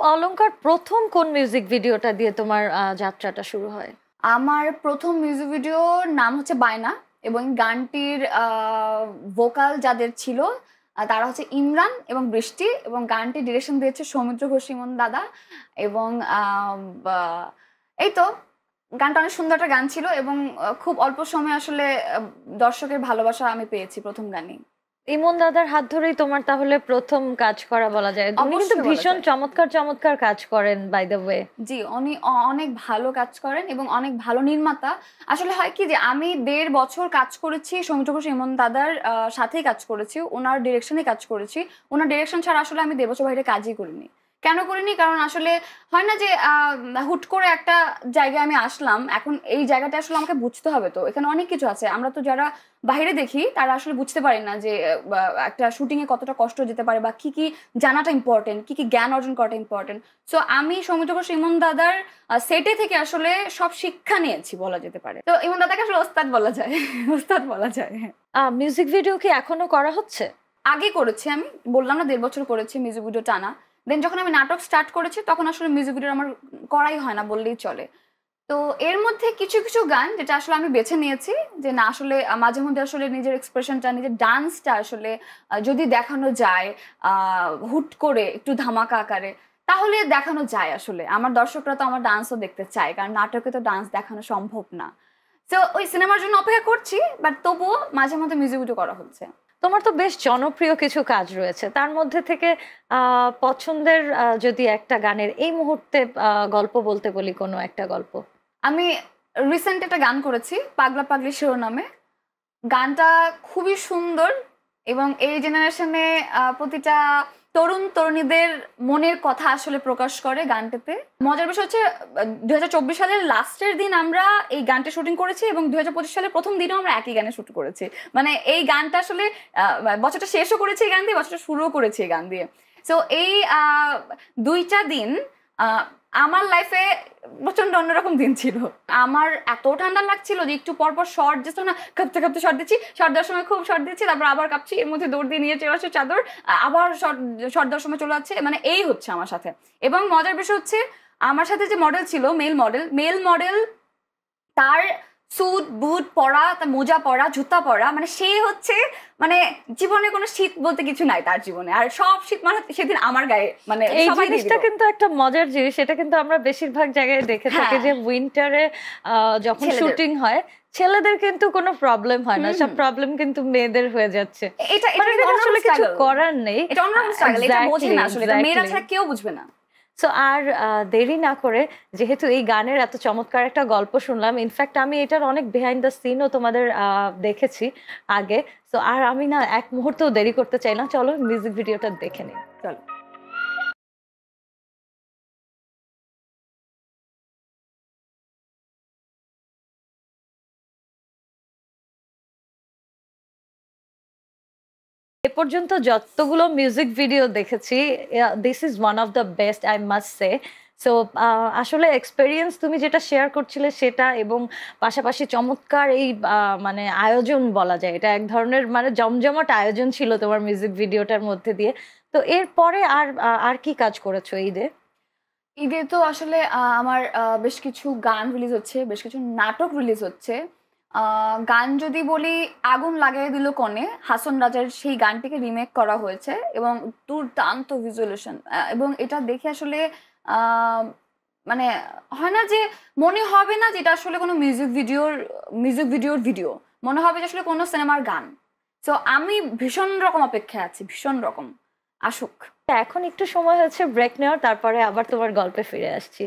অলংকার প্রথম কোন মিউজিক ভিডিওটা দিয়ে তোমার যাত্রাটা শুরু হয়? আমার প্রথম মিউজিক ভিডিওর নাম হচ্ছে বায়না এবং গানটির ভোকাল যাদের ছিল তারা হচ্ছে ইমরান এবং বৃষ্টি এবং গানটি ডিরেকশন দিয়েছে সৌমিত্র ঘোষ ইমন দাদা এবং এই তো গানটা অনেক সুন্দর একটা গান ছিল এবং খুব অল্প সময়ে আসলে দর্শকের ভালোবাসা আমি পেয়েছি প্রথম গানেই। ইমন দাদার হাত ধরেই তোমার তাহলে প্রথম কাজ করা বলা যায়। উনি কিন্তু ভীষণ চমৎকার চমৎকার কাজ করেন বাই দ্য ওয়ে। জি, উনি অনেক ভালো কাজ করেন এবং অনেক ভালো নির্মাতা। আসলে হয় কি যে আমি ১.৫ বছর কাজ করেছি সৌমিত্র ঘোষ ইমন দাদার সাথেই কাজ করেছি, ওনার ডিরেকশনে কাজ করেছি। ওনার ডিরেকশন ছাড়া আসলে আমি ১.৫ বছর বাইরে কাজই করিনি। কেন করিনি? কারণ আসলে হয় না যে হুট করে একটা জায়গায় আমি আসলাম, এখন এই জায়গাটা আসলে আমাকে বুঝতে হবে, তো এখানে অনেক কিছু আছে। আমরা তো যারা বাইরে দেখি তারা আসলে বুঝতে পারি না যে একটা শুটিং এ কতটা কষ্ট যেতে পারে বা কি কি জানাটা ইম্পর্টেন্ট, কি কি জ্ঞান অর্জন করাটা ইম্পর্টেন্ট। সো আমি সৌমিত্র ঘোষ ইমন দাদার সেটে থেকে আসলে সব শিক্ষা নিয়েছি বলা যেতে পারে। তো ইমন দাদাকে আসলে ওস্তাদ বলা যায়। ওস্তাদ বলা যায়। মিউজিক ভিডিও কি এখনো করা হচ্ছে? আগে করেছি, আমি বললাম না ১.৫ বছর করেছি মিউজিক ভিডিও টানা। দেন যখন আমি নাটক স্টার্ট করেছি তখন আসলে মিউজিক ভিডিও আমার করাই হয় না বললেই চলে। তো এর মধ্যে কিছু কিছু গান যেটা আসলে আমি বেছে নিয়েছি যে না আসলে মাঝে মধ্যে আসলে নিজের এক্সপ্রেশনটা, নিজের ডান্সটা আসলে যদি দেখানো যায় হুট করে একটু ধামাকা আকারে, তাহলে দেখানো যায়। আসলে আমার দর্শকরা তো আমার ডান্সও দেখতে চায়, কারণ নাটকে তো ডান্স দেখানো সম্ভব না। তো ওই সিনেমার জন্য অপেক্ষা করছি, বাট তবুও মাঝে মধ্যে মিউজিক ভিডিও করা হচ্ছে। তোমার তো বেশ জনপ্রিয় কিছু কাজ রয়েছে, তার মধ্যে থেকে পছন্দের যদি একটা গানের এই মুহূর্তে গল্প বলতে বলি, কোনো একটা গল্প। আমি রিসেন্ট একটা গান করেছি পাগলা পাগলি শিরোনামে। গানটা খুবই সুন্দর এবং এই জেনারেশনে প্রতিটা তরুণ তরুণীদের মনের কথা আসলে প্রকাশ করে গানটাতে। মজার বিষয় হচ্ছে ২০২৪ সালের লাস্টের দিন আমরা এই গানটা শুটিং করেছি এবং ২০২৫ সালের প্রথম দিনও আমরা একই গানে শুট করেছি। মানে এই গানটা আসলে বছরটা শেষও করেছি এই গান দিয়ে, বছরটা শুরুও করেছি এই গান দিয়ে। সো এই দুইটা দিন আমার লাইফে প্রচন্ড অন্যরকম দিন ছিল। আমার এত ঠান্ডা লাগছিল যে একটু পরপর শর্ট যেত না, কাঁপতে কাঁপতে শর্ট দিচ্ছি, শর্ট দেওয়ার সময় খুব শর্ট দিচ্ছি, তারপর আবার কাঁপছি, এর মধ্যে দৌড় দিয়ে নিয়ে চলে আসছে চাদর, আবার শর্ট দেওয়ার সময় চলে যাচ্ছে। মানে এই হচ্ছে আমার সাথে। এবং মজার বিষয় হচ্ছে আমার সাথে যে মডেল ছিল, মেল মডেল, তার স্যুট বুট পরা, তার মোজা পরা, জুতা পরা, মানে সে হচ্ছে মানে জীবনে কোনো শীত বলতে কিছু নাই তার জীবনে, আর সব শীত মানে সেদিন আমার গায়ে। মানে এই জিনিসটা কিন্তু একটা মজার জিনিস, এটা কিন্তু আমরা বেশিরভাগ জায়গায় দেখে থাকি যে উইন্টারে যখন শুটিং হয় ছেলেদের কিন্তু কোনো প্রবলেম হয় না, সব প্রবলেম কিন্তু মেয়েদের হয়ে যাচ্ছে। এটা আসলে কিছু করার নেই, এটা অন্যরকম স্ট্রাগল, এটা বোঝে না আসলে, এটা মেয়েরা ছাড়া কেউ বুঝবে না। সো আর দেরি না করে, যেহেতু এই গানের এত চমৎকার একটা গল্প শুনলাম, ইনফ্যাক্ট আমি এটার অনেক বিহাইন্ড দ্য সিনও তোমাদের দেখেছি আগে, সো আর আমি না এক মুহূর্তও দেরি করতে চাই না, চলো মিউজিক ভিডিওটা দেখে নিই। চলো। এ পর্যন্ত যতগুলো মিউজিক ভিডিও দেখেছি, this is one of the best, I must say. So আসলে এক্সপেরিয়েন্স তুমি যেটা শেয়ার করছিলে সেটা, এবং পাশাপাশি চমৎকার এই মানে আয়োজন বলা যায়, এটা এক ধরনের মানে জমজমাট আয়োজন ছিল তোমার মিউজিক ভিডিওটার মধ্যে দিয়ে। তো এরপরে আর কি কাজ করেছো ঈদে? ঈদে তো আসলে আমার বেশ কিছু গান রিলিজ হচ্ছে, বেশ কিছু নাটক রিলিজ হচ্ছে। গান যদি বলি, আগুন লাগাই দিল কনে, হাসন রাজার সেই গানটিকে রিমেক করা হয়েছে এবং দুর্দান্ত ভিজুয়ালেশন, এবং এটা দেখে আসলে মানে হয় না যে মনে হবে না যে এটা আসলে কোনো মিউজিক ভিডিওর ভিডিও, মনে হবে যে আসলে কোনো সিনেমার গান। তো আমি ভীষণ রকম অপেক্ষায় আছি, ভীষণ রকম। আসুক। এখন একটু সময় হচ্ছে ব্রেক নেওয়ার, তারপরে আবার তোমার গল্পে ফিরে আসছি।